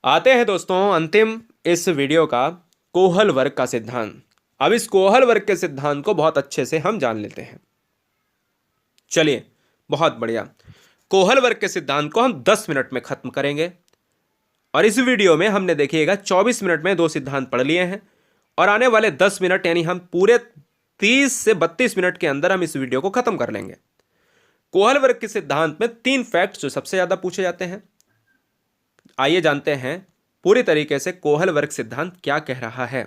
आते हैं दोस्तों अंतिम इस वीडियो का कोहल वर्ग का सिद्धांत। अब इस कोहल वर्ग के सिद्धांत को बहुत अच्छे से हम जान लेते हैं। चलिए, बहुत बढ़िया। कोहल वर्ग के सिद्धांत को हम 10 मिनट में खत्म करेंगे और इस वीडियो में हमने देखिएगा 24 मिनट में दो सिद्धांत पढ़ लिए हैं और आने वाले 10 मिनट यानी हम पूरे 30 से 32 मिनट के अंदर हम इस वीडियो को खत्म कर लेंगे। कोहल वर्ग के सिद्धांत में 3 फैक्ट्स जो सबसे ज्यादा पूछे जाते हैं, आइए जानते हैं पूरी तरीके से कोहल वर्ग सिद्धांत क्या कह रहा है।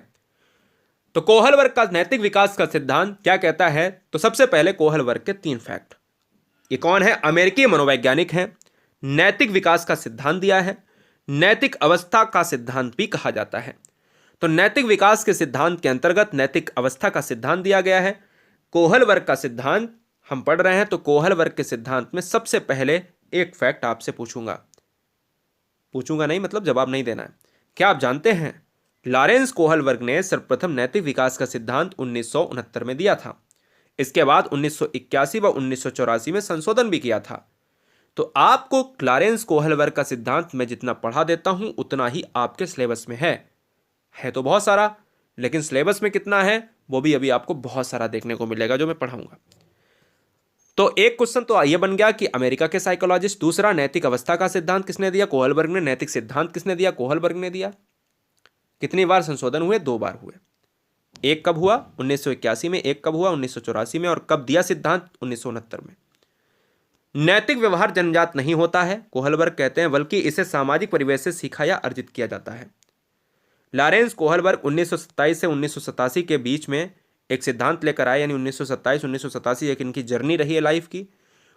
तो कोहल वर्ग का नैतिक विकास का सिद्धांत क्या कहता है? तो सबसे पहले कोहल वर्ग के 3 फैक्ट। ये कौन है? अमेरिकी मनोवैज्ञानिक हैं, नैतिक विकास का सिद्धांत दिया है, नैतिक अवस्था का सिद्धांत भी कहा जाता है। तो नैतिक विकास के सिद्धांत के अंतर्गत नैतिक अवस्था का सिद्धांत दिया गया है। कोहल वर्ग का सिद्धांत हम पढ़ रहे हैं, तो कोहल वर्ग के सिद्धांत में सबसे पहले एक फैक्ट आपसे पूछूंगा नहीं मतलब जवाब नहीं देना है। क्या आप जानते हैं लॉरेंस कोहल वर्ग ने सर्वप्रथम नैतिक विकास का सिद्धांत 1969 में दिया था। इसके बाद 1981 व 1984 में संशोधन भी किया था। तो आपको लॉरेंस कोहल वर्ग का सिद्धांत मैं जितना पढ़ा देता हूं उतना ही आपके सिलेबस में है तो बहुत सारा, लेकिन सिलेबस में कितना है वो भी अभी आपको बहुत सारा देखने को मिलेगा जो मैं पढ़ाऊंगा। तो एक क्वेश्चन तो ये बन गया कि अमेरिका के साइकोलॉजिस्ट। दूसरा, नैतिक अवस्था का सिद्धांत किसने दिया? कोहल वर्ग ने। नैतिक सिद्धांत किसने दिया? कोहल वर्ग ने दिया। कितनी बार संशोधन हुए? 2 बार हुए। एक कब हुआ? 1981 में। एक कब हुआ? 1984 में। और कब दिया सिद्धांत? 1969 में। नैतिक व्यवहार जन्मजात नहीं होता है, कोहल वर्ग कहते हैं, बल्कि इसे सामाजिक परिवेश से सीखा या अर्जित किया जाता है। लॉरेंस कोहल वर्ग 1927 से 1987 के बीच में एक सिद्धांत लेकर आए, यानी 1927 एक इनकी जर्नी रही है लाइफ की,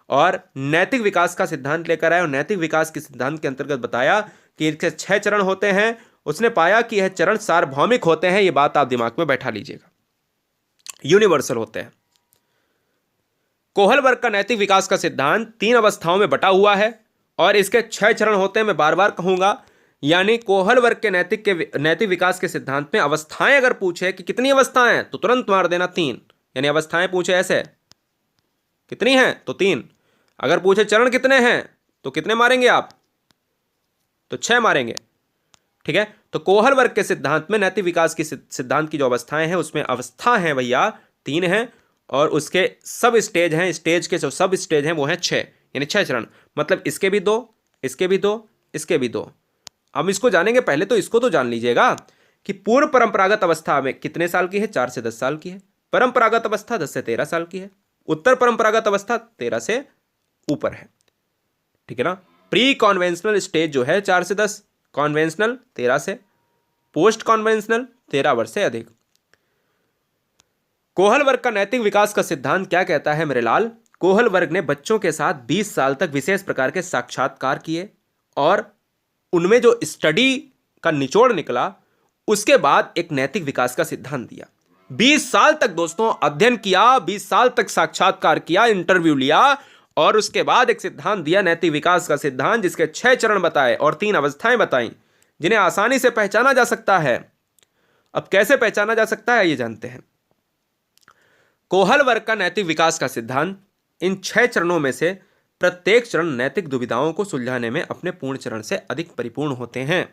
और नैतिक विकास का सिद्धांत लेकर आए। और नैतिक विकास के सिद्धांत के अंतर्गत बताया कि इसके 6 चरण होते हैं। उसने पाया कि यह चरण सार्वभौमिक होते हैं। यह बात आप दिमाग में बैठा लीजिएगा, यूनिवर्सल होते हैं। कोहल वर्ग का नैतिक विकास का सिद्धांत 3 अवस्थाओं में बटा हुआ है और इसके 6 चरण होते हैं। मैं बार बार कहूंगा, यानी कोहल वर्ग के नैतिक विकास के सिद्धांत में अवस्थाएं अगर पूछे कि कितनी अवस्थाएं, तो तुरंत मार देना 3। यानी अवस्थाएं पूछे ऐसे कितनी हैं तो 3। अगर पूछे चरण कितने हैं तो कितने मारेंगे आप? तो 6 मारेंगे। ठीक है। तो कोहल वर्ग के सिद्धांत में नैतिक विकास की सिद्धांत की जो अवस्थाएं हैं उसमें अवस्था है भैया 3 हैं और उसके सब स्टेज हैं। स्टेज के जो सब स्टेज हैं वो हैं 6, यानी 6 चरण। मतलब इसके भी 2, इसके भी 2, इसके भी 2। हम इसको जानेंगे, पहले तो इसको तो जान लीजिएगा कि पूर्व परंपरागत अवस्था में कितने साल की है? 4 से 10 साल की है। परंपरागत अवस्था 10 से 13 साल की है। उत्तर परंपरागत अवस्था 13 से ऊपर है। ठीक है ना। प्री कॉन्वेंशनल स्टेज जो है 4 से 10, कॉन्वेंशनल 13 से, पोस्ट कॉन्वेंशनल 13 वर्ष से अधिक। कोहल वर्ग का नैतिक विकास का सिद्धांत क्या कहता है मेरे लाल? कोहल वर्ग ने बच्चों के साथ 20 साल तक विशेष प्रकार के साक्षात्कार किए और उनमें जो स्टडी का निचोड़ निकला उसके बाद एक नैतिक विकास का सिद्धांत दिया। 20 साल तक दोस्तों अध्ययन किया, 20 साल तक साक्षात्कार किया, इंटरव्यू लिया और उसके बाद एक सिद्धांत दिया, नैतिक विकास का सिद्धांत, जिसके 6 चरण बताए और 3 अवस्थाएं बताई जिन्हें आसानी से पहचाना जा सकता है। अब कैसे पहचाना जा सकता है ये जानते हैं। कोहल वर्ग का नैतिक विकास का सिद्धांत इन 6 चरणों में से प्रत्येक चरण नैतिक दुविधाओं को सुलझाने में अपने पूर्ण चरण से अधिक परिपूर्ण होते हैं।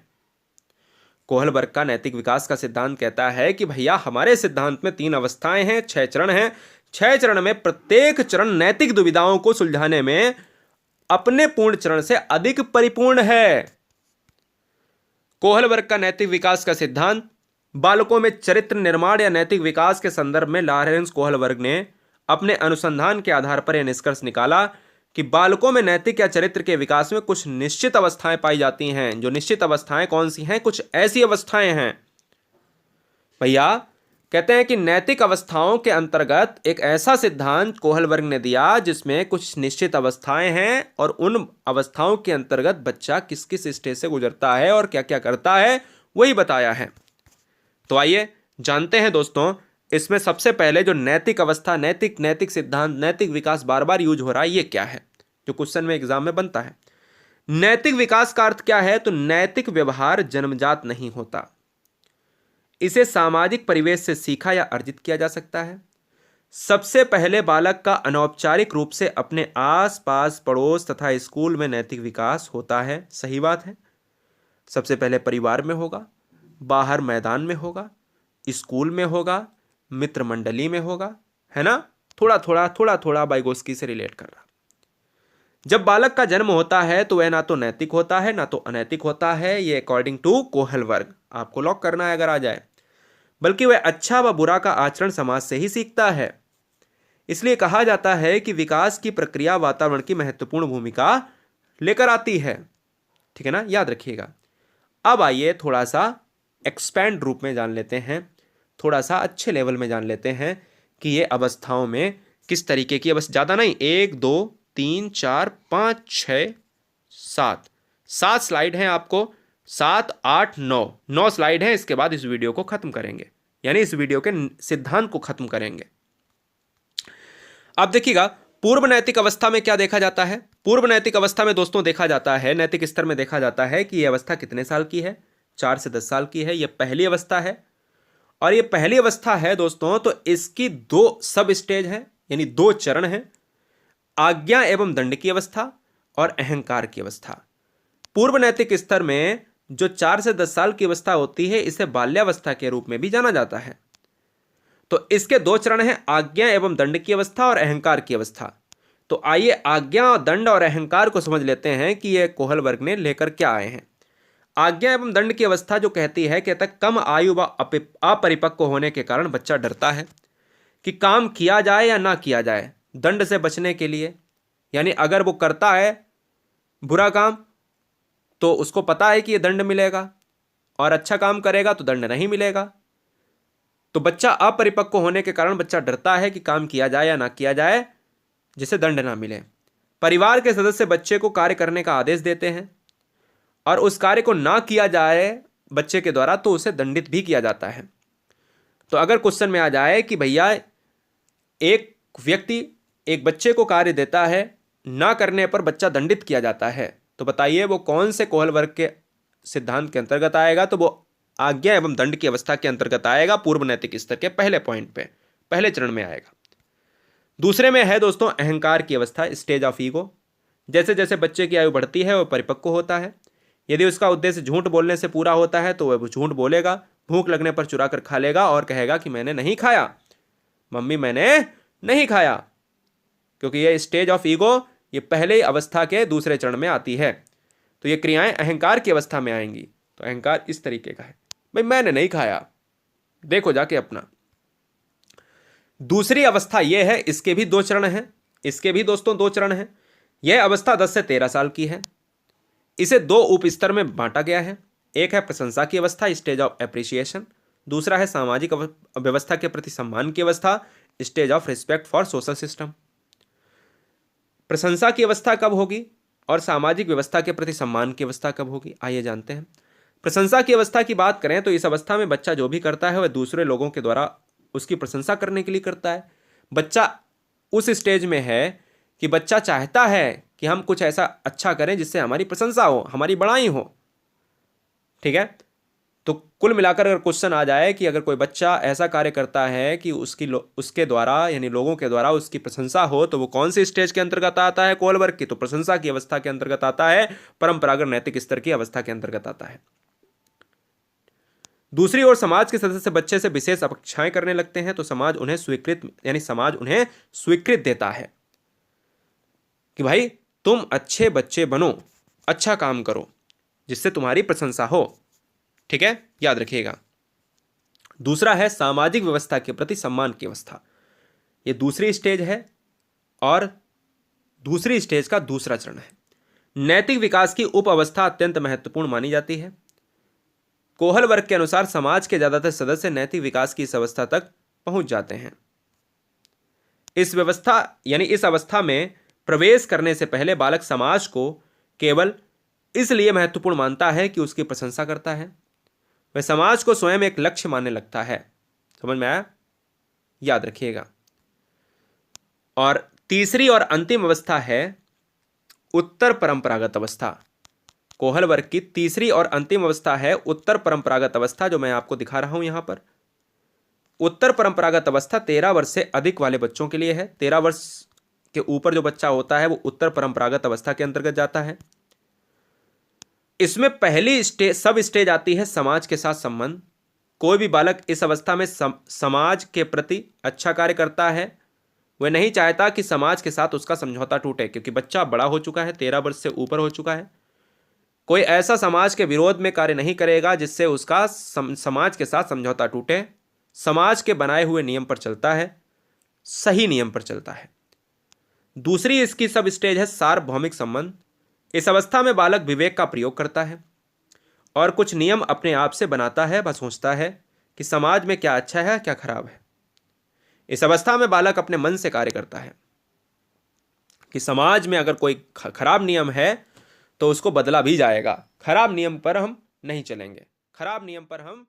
कोहल वर्ग का नैतिक विकास का सिद्धांत कहता है कि भैया हमारे सिद्धांत में 3 अवस्थाएं हैं, 6 चरण हैं। 6 चरण में प्रत्येक चरण नैतिक दुविधाओं को सुलझाने में अपने पूर्ण चरण से अधिक परिपूर्ण है। कोहल वर्ग का नैतिक विकास का सिद्धांत बालकों में चरित्र निर्माण या नैतिक विकास के संदर्भ में लॉरेंस कोहल वर्ग ने अपने अनुसंधान के आधार पर यह निष्कर्ष निकाला कि बालकों में नैतिक या चरित्र के विकास में कुछ निश्चित अवस्थाएं पाई जाती हैं। जो निश्चित अवस्थाएं कौन सी हैं? कुछ ऐसी अवस्थाएं हैं भैया, कहते हैं कि नैतिक अवस्थाओं के अंतर्गत एक ऐसा सिद्धांत कोहल वर्ग ने दिया जिसमें कुछ निश्चित अवस्थाएं हैं और उन अवस्थाओं के अंतर्गत बच्चा किस किस स्टेज से गुजरता है और क्या क्या करता है वही बताया है। तो आइए जानते हैं दोस्तों, इसमें सबसे पहले जो नैतिक अवस्था, नैतिक सिद्धांत, नैतिक विकास बार बार यूज हो रहा है, ये क्या है जो क्वेश्चन में एग्जाम में बनता है। नैतिक विकास का अर्थ क्या है? तो नैतिक व्यवहार जन्मजात नहीं होता, इसे सामाजिक परिवेश से सीखा या अर्जित किया जा सकता है। सबसे पहले बालक का अनौपचारिक रूप से अपने आस पास, पड़ोस तथा स्कूल में नैतिक विकास होता है। सही बात है। सबसे पहले परिवार में होगा, बाहर मैदान में होगा, स्कूल में होगा, मित्र मंडली में होगा, है ना। थोड़ा थोड़ा वाइगोत्स्की से रिलेट कर रहा। जब बालक का जन्म होता है तो वह ना तो नैतिक होता है ना तो अनैतिक होता है, ये अकॉर्डिंग टू कोहलवर्ग, आपको लॉक करना है अगर आ जाए, बल्कि वह अच्छा व बुरा का आचरण समाज से ही सीखता है। इसलिए कहा जाता है कि विकास की प्रक्रिया वातावरण की महत्वपूर्ण भूमिका लेकर आती है। ठीक है ना, याद रखिएगा। अब आइए थोड़ा सा एक्सपैंड रूप में जान लेते हैं, थोड़ा सा अच्छे लेवल में जान लेते हैं कि ये अवस्थाओं में किस तरीके की, बस ज़्यादा नहीं, 1 2 3 4 5 6 7 7 स्लाइड हैं आपको, 7 8 9 स्लाइड हैं। इसके बाद इस वीडियो को खत्म करेंगे, यानी इस वीडियो के सिद्धांत को खत्म करेंगे। अब देखिएगा, पूर्व नैतिक अवस्था में क्या देखा जाता है। पूर्व नैतिक अवस्था में दोस्तों देखा जाता है, नैतिक स्तर में देखा जाता है कि यह अवस्था कितने साल की है, 4 से 10 साल की है। यह पहली अवस्था है, और ये पहली अवस्था है दोस्तों, तो इसकी 2 सब स्टेज हैं, यानी 2 चरण हैं, आज्ञा एवं दंड की अवस्था और अहंकार की अवस्था। पूर्व नैतिक स्तर में जो 4 से 10 साल की अवस्था होती है, इसे बाल्यावस्था के रूप में भी जाना जाता है। तो इसके 2 चरण हैं, आज्ञा एवं दंड की अवस्था और अहंकार की अवस्था। तो आइए आज्ञा, दंड और अहंकार को समझ लेते हैं कि यह कोहलवर्ग ने लेकर क्या आए हैं। आज्ञा एवं दंड की अवस्था जो कहती है, कहता है कम आयु व अपरिपक्व होने के कारण बच्चा डरता है कि काम किया जाए या ना किया जाए, दंड से बचने के लिए। यानी अगर वो करता है बुरा काम तो उसको पता है कि ये दंड मिलेगा, और अच्छा काम करेगा तो दंड नहीं मिलेगा। तो बच्चा अपरिपक्व होने के कारण बच्चा डरता है कि काम किया जाए या ना किया जाए, जिसे दंड ना मिले। परिवार के सदस्य बच्चे को कार्य करने का आदेश देते हैं, और उस कार्य को ना किया जाए बच्चे के द्वारा तो उसे दंडित भी किया जाता है। तो अगर क्वेश्चन में आ जाए कि भैया एक व्यक्ति एक बच्चे को कार्य देता है, ना करने पर बच्चा दंडित किया जाता है, तो बताइए वो कौन से कोहलवर्ग के सिद्धांत के अंतर्गत आएगा। तो वो आज्ञा एवं दंड की अवस्था के अंतर्गत आएगा, पूर्व नैतिक स्तर के पहले पॉइंट पे, पहले चरण में आएगा। दूसरे में है दोस्तों अहंकार की अवस्था, स्टेज ऑफ ईगो। जैसे जैसे बच्चे की आयु बढ़ती है वह परिपक्व होता है। यदि उसका उद्देश्य झूठ बोलने से पूरा होता है तो वह झूठ बोलेगा, भूख लगने पर चुरा कर खा लेगा और कहेगा कि मैंने नहीं खाया, मम्मी मैंने नहीं खाया, क्योंकि यह स्टेज ऑफ ईगो ये पहले अवस्था के दूसरे चरण में आती है। तो ये क्रियाएं अहंकार की अवस्था में आएंगी। तो अहंकार इस तरीके का है, भाई मैंने नहीं खाया, देखो जाके अपना। दूसरी अवस्था यह है, इसके भी 2 चरण हैं, इसके भी दोस्तों 2 चरण हैं। यह अवस्था 10 से 13 साल की है। इसे 2 उप स्तर में बांटा गया है। एक है प्रशंसा की अवस्था, स्टेज ऑफ एप्रिसिएशन। दूसरा है सामाजिक व्यवस्था के प्रति सम्मान की अवस्था, stage of respect for social system. प्रशंसा की अवस्था कब होगी और सामाजिक व्यवस्था के प्रति सम्मान की अवस्था कब होगी, आइए जानते हैं। प्रशंसा की अवस्था की बात करें तो इस अवस्था में बच्चा जो भी करता है वह दूसरे लोगों के द्वारा उसकी प्रशंसा करने के लिए करता है। बच्चा उस स्टेज में है कि बच्चा चाहता है कि हम कुछ ऐसा अच्छा करें जिससे हमारी प्रशंसा हो, हमारी बड़ाई हो। ठीक है, तो कुल मिलाकर अगर क्वेश्चन आ जाए कि अगर कोई बच्चा ऐसा कार्य करता है कि उसके द्वारा यानी लोगों के द्वारा उसकी प्रशंसा हो, तो वो कौन सी स्टेज के अंतर्गत आता है कोहलवर्ग की, तो प्रशंसा की अवस्था के अंतर्गत आता है, परंपरागत नैतिक स्तर की अवस्था के अंतर्गत आता है। दूसरी ओर समाज के सदस्य बच्चे से विशेष अपेक्षाएं करने लगते हैं, तो समाज उन्हें स्वीकृत देता है कि भाई तुम अच्छे बच्चे बनो, अच्छा काम करो जिससे तुम्हारी प्रशंसा हो। ठीक है, याद रखिएगा। दूसरा है सामाजिक व्यवस्था के प्रति सम्मान की अवस्था। यह दूसरी स्टेज है और दूसरी स्टेज का दूसरा चरण है। नैतिक विकास की उप अवस्था अत्यंत महत्वपूर्ण मानी जाती है। कोहलवर्ग के अनुसार समाज के ज्यादातर सदस्य नैतिक विकास की इस अवस्था तक पहुंच जाते हैं। इस अवस्था में प्रवेश करने से पहले बालक समाज को केवल इसलिए महत्वपूर्ण मानता है कि उसकी प्रशंसा करता है। वह समाज को स्वयं एक लक्ष्य मानने लगता है। समझ में आया, याद रखिएगा। और तीसरी और अंतिम अवस्था है उत्तर परंपरागत अवस्था। कोहलवर्ग की तीसरी और अंतिम अवस्था है उत्तर परंपरागत अवस्था, जो मैं आपको दिखा रहा हूं यहां पर। उत्तर परंपरागत अवस्था 13 वर्ष से अधिक वाले बच्चों के लिए है। 13 वर्ष के ऊपर जो बच्चा होता है वो उत्तर परंपरागत अवस्था के अंतर्गत जाता है। इसमें पहली सब स्टेज आती है समाज के साथ संबंध। कोई भी बालक इस अवस्था में समाज के प्रति अच्छा कार्य करता है। वह नहीं चाहता कि समाज के साथ उसका समझौता टूटे, क्योंकि बच्चा बड़ा हो चुका है, 13 वर्ष से ऊपर हो चुका है। कोई ऐसा समाज के विरोध में कार्य नहीं करेगा जिससे उसका समाज के साथ समझौता टूटे। समाज के बनाए हुए नियम पर चलता है, सही नियम पर चलता है। दूसरी इसकी सब स्टेज है सार्वभौमिक संबंध। इस अवस्था में बालक विवेक का प्रयोग करता है और कुछ नियम अपने आप से बनाता है। वह सोचता है कि समाज में क्या अच्छा है, क्या खराब है। इस अवस्था में बालक अपने मन से कार्य करता है कि समाज में अगर कोई खराब नियम है तो उसको बदला भी जाएगा। खराब नियम पर हम नहीं चलेंगे, खराब नियम पर हम